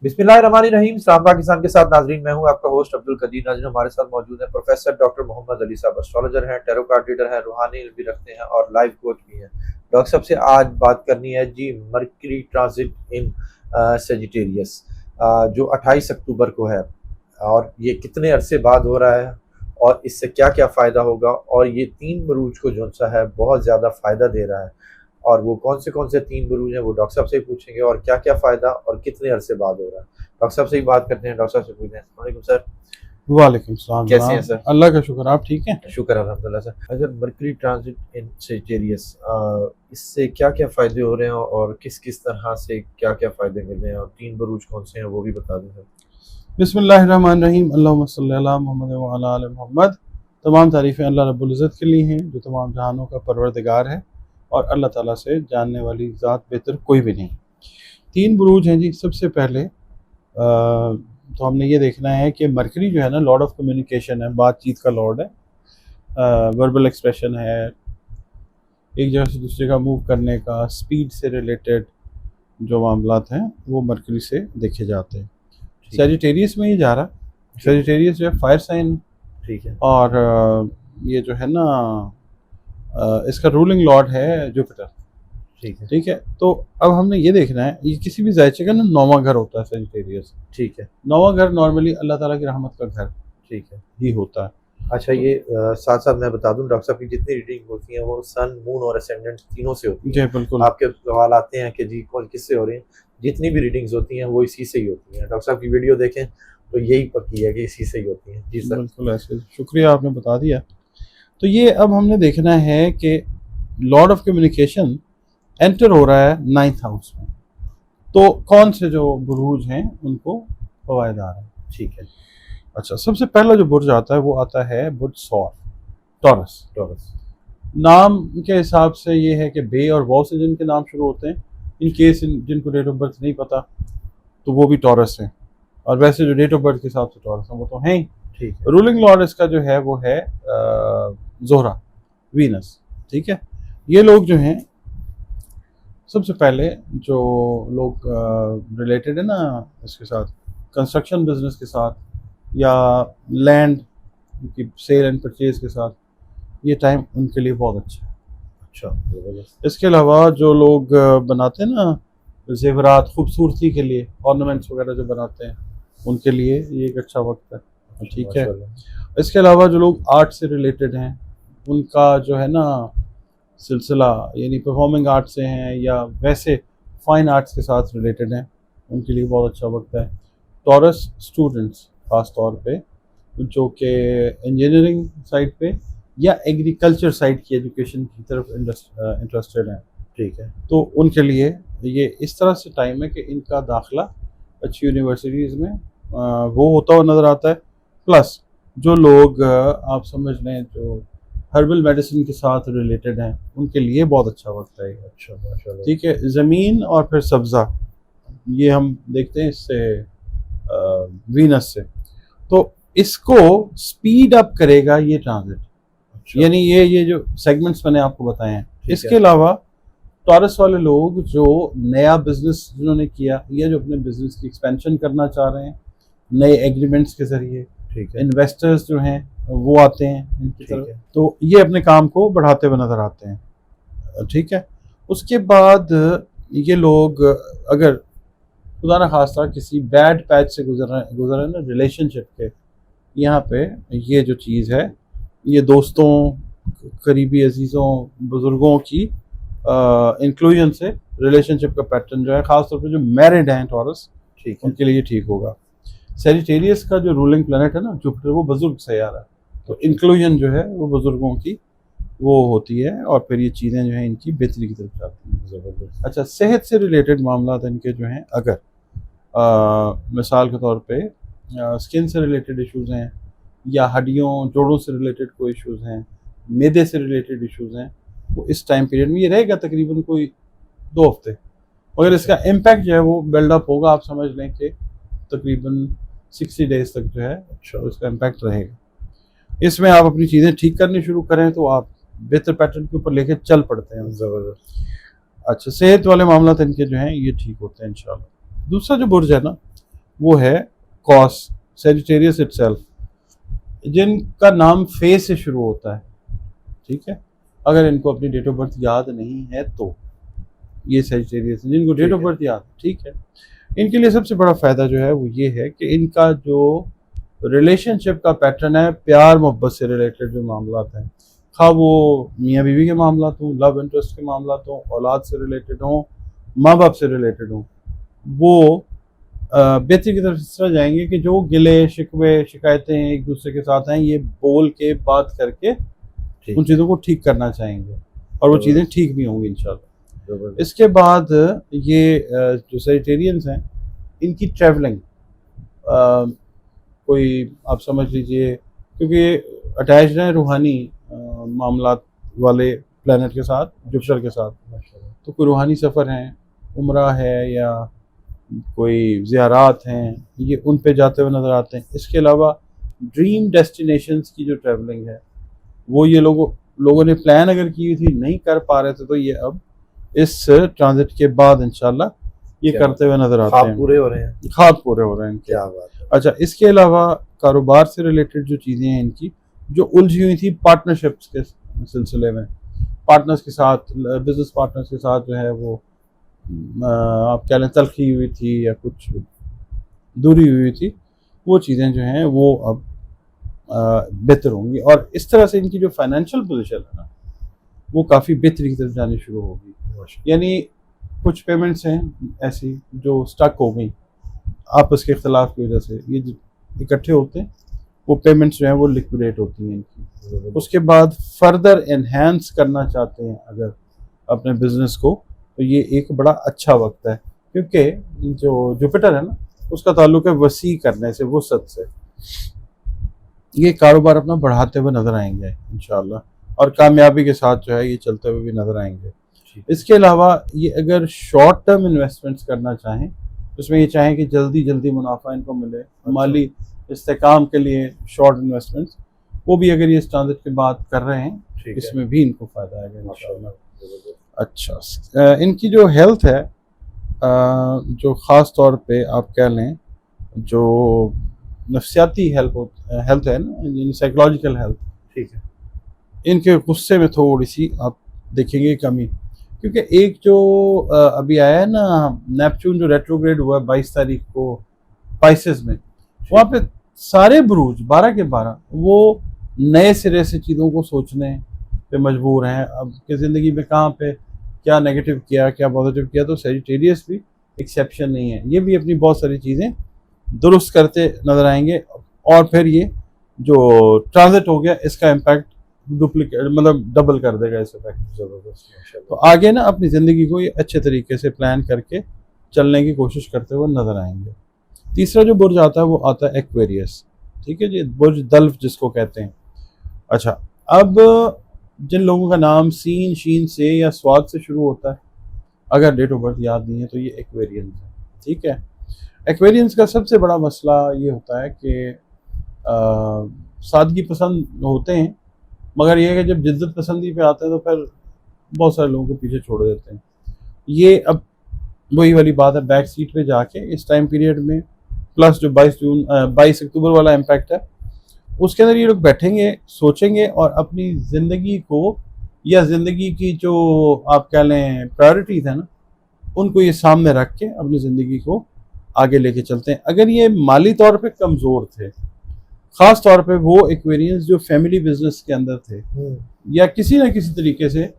बिस्मिल्लाहिर्रहमानिर्रहीम। सलाम पाकिस्तान के साथ नाजरीन, मैं हूं आपका होस्ट अब्दुल कदीर। नाजरीन, हमारे साथ मौजूद है प्रोफेसर डॉक्टर मोहम्मद अली साहब। एस्ट्रोलॉजर हैं, टैरो कार्ड रीडर हैं, रूहानी इल्म भी रखते हैं और लाइफ कोच भी हैं। डॉक्टर साहब से आज बात करनी है जी मरकरी ट्रांजिट इन सेजिटेरियस जो 28 अक्टूबर को है, और ये कितने अरसे बाद हो रहा है और इससे क्या क्या फ़ायदा होगा, और ये तीन बुरूज को जो सा है बहुत ज़्यादा फ़ायदा दे रहा है। और वो कौन से तीन बुरूज हैं वो डॉक्टर साहब से ही पूछेंगे, और क्या क्या फ़ायदा और कितने अरसे बाद हो रहा है। डॉक्टर साहब से ही बात करते हैं। डॉक्टर साहब से पूछते हैं। अस्सलाम वालेकुम सर, वालेकुम सलाम कैसे हैं जनाब। सर? अल्लाह का शुक्र, आप ठीक हैं? शुक्र अल्हम्दुलिल्लाह सर। अच्छा, मरकरी ट्रांजिट इन सेजिटेरियस, इससे क्या क्या फ़ायदे हो रहे हैं और किस किस तरह से क्या क्या फ़ायदे मिल रहे हैं, और तीन बुरूज कौन से हैं वो भी बता दें सर। बिस्मिल्लाहिर्रहमानिर्रहीम, अल्लाहुम्मा सल्ली अला मोहम्मद व अला आलि मोहम्मद। तमाम तारीफ़ें अल्लाह रब्बुल इज़्ज़त के लिए हैं जो तमाम जहानों का परवरदिगार है, और अल्लाह ताला से जानने वाली ज़ात बेहतर कोई भी नहीं। तीन बुरूज हैं जी। सबसे पहले तो हमने ये देखना है कि मरकरी जो है ना, लॉर्ड ऑफ कम्युनिकेशन है, बातचीत का लॉर्ड है, वर्बल एक्सप्रेशन है, एक जगह से दूसरी जगह मूव करने का, स्पीड से रिलेटेड जो मामलात हैं वो मरकरी से देखे जाते हैं। सेजिटेरियस में ही जा रहा है। सेजिटेरियस जो है फायर साइन, ठीक है। और ये जो है ना, इसका रूलिंग लॉर्ड है जुपिटर। ठीक है। ठीक है, तो अब हमने ये देखना है, ये किसी भी जायचे का ना नौवां घर होता है सेजिटेरियस। ठीक है। नौवां घर नॉर्मली अल्लाह ताला की रहमत का घर ठीक है। ही होता है। अच्छा, ये साथ साथ मैं बता दूं, डॉक्टर साहब की जितनी रीडिंग होती है वो सन, मून और असेंडेंट तीनों से होती है। जी बिल्कुल। आपके सवाल आते हैं कि जी कौन किससे हो रही हैं, जितनी भी रीडिंग्स होती हैं वो इसी से ही होती हैं। डॉक्टर साहब की वीडियो देखें तो यही पक्की है कि इसी से ही होती हैं। जी सर। बिल्कुल ऐसे, शुक्रिया आपने बता दिया। तो ये अब हमने देखना है कि लॉर्ड ऑफ कम्युनिकेशन एंटर हो रहा है 9th हाउस में, तो कौन से जो बुरूज हैं उनको फवायदार है। ठीक है। अच्छा, सबसे पहला जो बुर्ज आता है वो आता है बुर्ज सौर, टॉरस। टॉरस। नाम के हिसाब से ये है कि बे और वॉ से जिनके नाम शुरू होते हैं, इन केस जिनको डेट ऑफ बर्थ नहीं पता तो वो भी टॉरस हैं, और वैसे जो डेट ऑफ बर्थ के हिसाब से टॉरस हैं वो तो हैं ही। ठीक है। रूलिंग लॉर्ड इसका जो है वो है जोहरा, वीनस। ठीक है, ये लोग जो हैं, सबसे पहले जो लोग रिलेटेड है ना इसके साथ, कंस्ट्रक्शन बिजनेस के साथ, या लैंड की सेल एंड परचेज के साथ, ये टाइम उनके लिए बहुत अच्छा है। अच्छा, जबरदस्त। इसके अलावा जो लोग बनाते हैं ना जेवरात, खूबसूरती के लिए ऑर्नामेंट्स वगैरह जो बनाते हैं, उनके लिए ये एक अच्छा वक्त है। ठीक है, माशाल्लाह। इसके अलावा जो लोग आर्ट से रिलेटेड हैं, उनका जो है ना सिलसिला, यानी परफॉर्मिंग आर्ट से हैं या वैसे फाइन आर्ट्स के साथ रिलेटेड हैं, उनके लिए बहुत अच्छा वक्त है। टॉरस स्टूडेंट्स ख़ास तौर पे जो कि इंजीनियरिंग साइड पे या एग्रीकल्चर साइड की एजुकेशन की तरफ इंटरेस्टेड हैं, ठीक है। तो उनके लिए ये इस तरह से टाइम है कि इनका दाखिला अच्छी यूनिवर्सिटीज़ में वो होता हुआ नज़र आता है। प्लस जो लोग आप समझ लें जो हर्बल मेडिसिन के साथ रिलेटेड हैं, उनके लिए बहुत अच्छा वक्त है ये। अच्छा, माशाल्लाह। ठीक है, ज़मीन और फिर सब्ज़ा, ये हम देखते हैं इससे वीनस से, तो इसको स्पीड अप करेगा ये ट्रांजिट। अच्छा। यानी ये जो सेगमेंट्स मैंने आपको बताए हैं, ठीक इसके है। अलावा टॉरस वाले लोग जो नया बिजनेस जिन्होंने किया या जो अपने बिजनेस की एक्सपेंशन करना चाह रहे हैं नए एग्रीमेंट्स के जरिए, ठीक है। इन्वेस्टर्स जो हैं वो आते हैं इनकी ठीक तरफ, है। तो ये अपने काम को बढ़ाते हुए नजर आते हैं। ठीक है, उसके बाद ये लोग अगर खुदा न खास्ता किसी बैड पैच से गुजर रहे ना रिलेशनशिप के, यहाँ पे ये जो चीज़ है, ये दोस्तों, करीबी अजीज़ों, बुज़ुर्गों की इंक्लूजन से रिलेशनशिप का पैटर्न जो है, ख़ासतौर पे जो मैरिड हैं टॉरस, ठीक है। उनके लिए ठीक होगा। सेजिटेरियस का जो रूलिंग प्लैनेट है ना जुपिटर, वो बुजुर्ग सैयारा है, तो इंक्लूजन जो है वो बुजुर्गों की वो होती है, और फिर ये चीज़ें जो हैं इनकी बेहतरी की तरफ जाती हैं। जबरदस्त। अच्छा, सेहत से रिलेटेड मामला इनके जो हैं, अगर मिसाल के तौर पे स्किन से रिलेटेड इश्यूज़ हैं, या हड्डियों जोड़ों से रिलेटेड कोई इश्यूज़ हैं, मैदे से रिलेटेड इश्यूज़ हैं, वो इस टाइम पीरियड में ये रहेगा तकरीबन कोई 2 हफ्ते, मगर इसका इम्पैक्ट जो है वो बिल्डअप होगा। आप समझ लें कि तकरीबन 60 डेज तक जो है अच्छा। उसका इम्पैक्ट रहेगा। इसमें आप अपनी चीज़ें ठीक करनी शुरू करें तो आप बेहतर पैटर्न के ऊपर लेके चल पड़ते हैं। जबरदस्त। अच्छा, सेहत वाले मामला इनके जो हैं ये ठीक होते हैं इंशाल्लाह। दूसरा जो बुर्ज है ना, वो है कॉस, सेजिटेरियस इटसेल्फ, जिनका नाम फे से शुरू होता है, ठीक है। अगर इनको अपनी डेट ऑफ बर्थ याद नहीं है तो ये सेजिटेरियस, जिनको डेट ऑफ बर्थ याद, ठीक है, इनके लिए सबसे बड़ा फ़ायदा जो है वो ये है कि इनका जो रिलेशनशिप का पैटर्न है, प्यार मोहब्बत से रिलेटेड जो मामला हैं, खा वो मियाँ बीवी के मामला हों, लव इंटरेस्ट के मामला हों, औलाद से रिलेटेड हों, माँ बाप से रिलेटेड हों, वो बेहतरी की तरफ इस तरह जाएंगे कि जो गिले शिकवे शिकायतें एक दूसरे के साथ हैं, ये बोल के बात करके उन चीज़ों को ठीक करना चाहेंगे और वो चीज़ें ठीक भी होंगी इंशाल्लाह। इसके बाद ये जो सेजिटेरियंस हैं, इनकी ट्रैवलिंग कोई आप समझ लीजिए, क्योंकि अटैच्ड हैं रूहानी मामलात वाले प्लैनेट के साथ, जुपिटर के साथ, तो कोई रूहानी सफ़र हैं, उम्रा है या कोई ज़ियारात हैं, ये उन पे जाते हुए नज़र आते हैं। इसके अलावा ड्रीम डेस्टिनेशंस की जो ट्रैवलिंग है वो ये लोगों ने प्लान अगर की हुई थी, नहीं कर पा रहे थे, तो ये अब इस ट्रांजिट के बाद इंशाल्लाह ये करते हुए नज़र आते हैं, पूरे हो रहे हैं, ख्वाब पूरे हो रहे हैं। क्या बात है। अच्छा, इसके अलावा कारोबार से रिलेटेड जो चीज़ें हैं इनकी, जो उलझी हुई थी पार्टनरशिप्स के सिलसिले में, पार्टनर्स के साथ, बिजनेस पार्टनर्स के साथ जो है वो आप कह लें तलखी हुई थी या कुछ दूरी हुई थी, वो चीज़ें जो हैं वो अब बेहतर होंगी। और इस तरह से इनकी जो फाइनेंशियल पोजीशन है ना, वो काफ़ी बेहतरी की तरफ जानी शुरू होगी। यानी कुछ पेमेंट्स हैं ऐसी जो स्टक हो गई आपस के इख्तलाफ की वजह से, ये इकट्ठे होते हैं, वो पेमेंट्स जो हैं वो लिक्विडेट होती हैं इनकी। उसके बाद फर्दर एनहेंस करना चाहते हैं अगर अपने बिजनेस को, तो ये एक बड़ा अच्छा वक्त है, क्योंकि जो जुपिटर है ना, उसका ताल्लुक है वसी करने से, वुसअत से। ये कारोबार अपना बढ़ाते हुए नजर आएंगे इंशाल्लाह, और कामयाबी के साथ जो है ये चलते हुए भी नजर आएंगे। इसके अलावा ये अगर शॉर्ट टर्म इन्वेस्टमेंट्स करना चाहें, उसमें ये चाहें कि जल्दी जल्दी मुनाफा इनको मिले, माली इस्तेकाम के लिए शॉर्ट इन्वेस्टमेंट्स, वो भी अगर ये इस ट्रांजिट के बाद कर रहे हैं, इसमें भी इनको फ़ायदा आएगा इंशाल्लाह। अच्छा, इनकी जो हेल्थ है, जो ख़ास तौर पे आप कह लें जो नफ्सियाती हेल्थ है ना, साइकोलॉजिकल हेल्थ, ठीक है, इनके गुस्से में थोड़ी सी आप देखेंगे कमी, क्योंकि एक जो अभी आया है ना नेपच्यून, जो रेट्रोग्रेड हुआ 22 तारीख को पाइसेस में, वहाँ पे सारे बुरूज 12 के 12 वो नए सिरे से चीज़ों को सोचने पे मजबूर हैं। अब कि ज़िंदगी में कहाँ पे क्या नेगेटिव किया, क्या पॉजिटिव किया, तो सेजिटेरियस भी एक्सेप्शन नहीं है, ये भी अपनी बहुत सारी चीज़ें दुरुस्त करते नज़र आएंगे। और फिर ये जो ट्रांजिट हो गया, इसका इम्पैक्ट डुप्लीकेट मतलब डबल कर देगा इस इफेक्ट, ज़बरदस्त। तो आगे ना अपनी ज़िंदगी को ये अच्छे तरीके से प्लान करके चलने की कोशिश करते हुए नज़र आएंगे। तीसरा जो बुर्ज आता है वो आता है एक्वेरियस, ठीक है जी, बुर्ज दल्फ जिसको कहते हैं। अच्छा, अब जिन लोगों का नाम सीन, शीन से या स्वाद से शुरू होता है, अगर डेट ऑफ बर्थ याद नहीं है तो ये एक्वेरियंस है, ठीक है। एक्वेरियंस का सबसे बड़ा मसला ये होता है कि सादगी पसंद होते हैं, मगर ये है कि जब जिद्दत पसंदी पे आते हैं तो फिर बहुत सारे लोगों को पीछे छोड़ देते हैं। ये अब वही वाली बात है, बैक सीट पे जाके इस टाइम पीरियड में, प्लस जो 22 अक्टूबर वाला इम्पैक्ट है, उसके अंदर ये लोग बैठेंगे, सोचेंगे और अपनी ज़िंदगी को या ज़िंदगी की जो आप कह लें प्रायोरिटीज़ है ना, उनको ये सामने रख के अपनी ज़िंदगी को आगे लेके चलते हैं। अगर ये माली तौर पे कमज़ोर थे, ख़ास तौर पे वो एक्वेरियंस जो फैमिली बिजनेस के अंदर थे या किसी न किसी तरीके से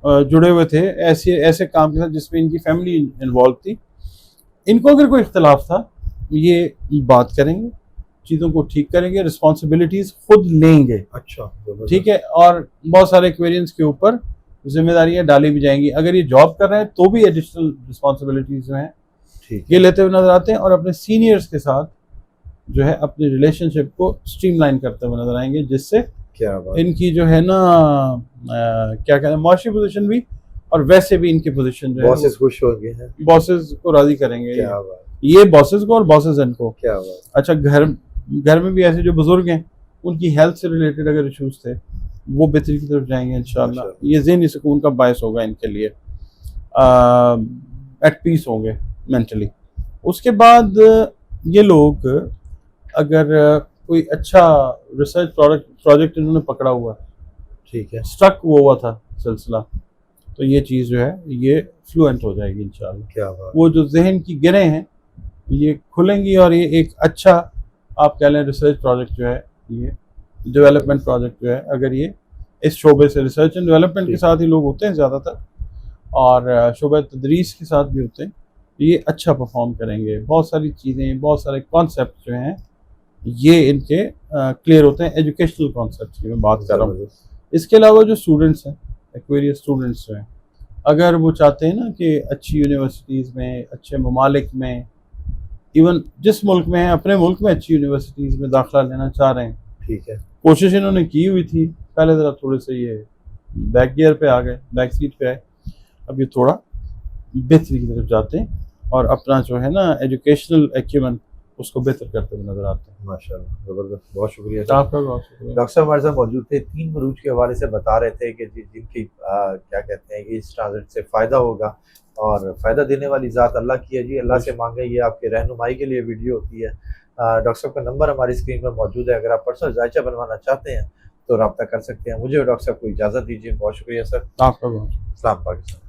जुड़े हुए थे ऐसे काम के साथ जिसमें इनकी फैमिली इन्वॉल्व थी, इनको अगर कोई इख्तलाफ था, ये बात करेंगे, चीज़ों को ठीक करेंगे, रिस्पॉन्सिबिलिटीज़ खुद लेंगे। अच्छा, ठीक है। और बहुत सारे एक्वेरियंस के ऊपर जिम्मेदारियां डाली भी जाएंगी। अगर ये जॉब कर रहे हैं तो भी एडिशनल रिस्पॉन्सिबिलिटीज़ जो हैं ये लेते हुए नजर आते हैं, और अपने सीनियर्स के साथ जो है अपनी रिलेशनशिप को स्ट्रीमलाइन करते हुए नजर आएंगे, जिससे क्या बात, इनकी जो है ना क्या कहते हैं, माशी पोजीशन भी और वैसे भी इनकी पोजीशन जो है बॉसेस खुश होंगे, बॉसेस को राजी करेंगे। क्या बात, ये बॉसेस को और बॉसेस इनको। क्या बात। अच्छा, घर में भी ऐसे जो बुजुर्ग हैं, उनकी हेल्थ से रिलेटेड अगर इशूज थे, वो बेहतरी की तरफ जाएंगे इंशाल्लाह। ये ज़हनी सुकून का बायस होगा इनके लिए, एट पीस होंगे मेंटली। उसके बाद ये लोग अगर कोई अच्छा रिसर्च प्रोजेक्ट इन्होंने पकड़ा हुआ है, ठीक है, स्ट्रक हुआ था सिलसिला, तो ये चीज़ जो है ये फ्लुएंट हो जाएगी इंशाल्लाह। क्या बात, वो जो जहन की गिरें हैं ये खुलेंगी और ये एक अच्छा आप कह लें रिसर्च प्रोजेक्ट जो है, ये डेवलपमेंट प्रोजेक्ट जो है, अगर ये इस शोबे से रिसर्च एंड डेवलपमेंट के साथ ही लोग होते हैं ज़्यादातर, और शोबे तदरीस के साथ भी होते हैं, तो ये अच्छा परफॉर्म करेंगे। बहुत सारी चीज़ें, बहुत सारे कॉन्सेप्ट जो हैं ये इनके क्लियर होते हैं। एजुकेशनल कॉन्सेप्ट की मैं बात कर रहा हूँ। इसके अलावा जो स्टूडेंट्स हैं, एक्वेरियस स्टूडेंट्स जो हैं, अगर वो चाहते हैं ना कि अच्छी यूनिवर्सिटीज़ में, अच्छे ममालिक में, इवन जिस मुल्क में है अपने मुल्क में अच्छी यूनिवर्सिटीज़ में दाखिला लेना चाह रहे हैं, ठीक है, कोशिश इन्होंने की हुई थी। पहले ज़रा थोड़े से ये बैक गियर पे आ गए, बैक सीट पे आए, अब ये थोड़ा बेहतरी की तरफ जाते हैं और अपना जो है ना एजुकेशनल एक्यूमेंट उसको बेहतर करते हुए नजर आते हैं। माशाल्लाह, ज़बरदस्त, बहुत शुक्रिया सर। आपका बहुत शुक्रिया। डॉक्टर साहब हमारे साथ मौजूद थे, 3 मरूज के हवाले से बता रहे थे कि जिनकी क्या कहते हैं कि इस ट्रांजिट से फ़ायदा होगा, और फ़ायदा देने वाली ज़ात अल्लाह की है जी, अल्लाह से मांगे, ये आपके रहनुमाई के लिए वीडियो होती है। डॉक्टर साहब का नंबर हमारी स्क्रीन पर मौजूद है, अगर आप पर्सनल जायचा बनवाना चाहते हैं तो रब्ता कर सकते हैं। मुझे और डॉक्टर साहब को इजाज़त दीजिए, बहुत शुक्रिया सर। आपका बहुत अस्सलाम पाकिस्तान।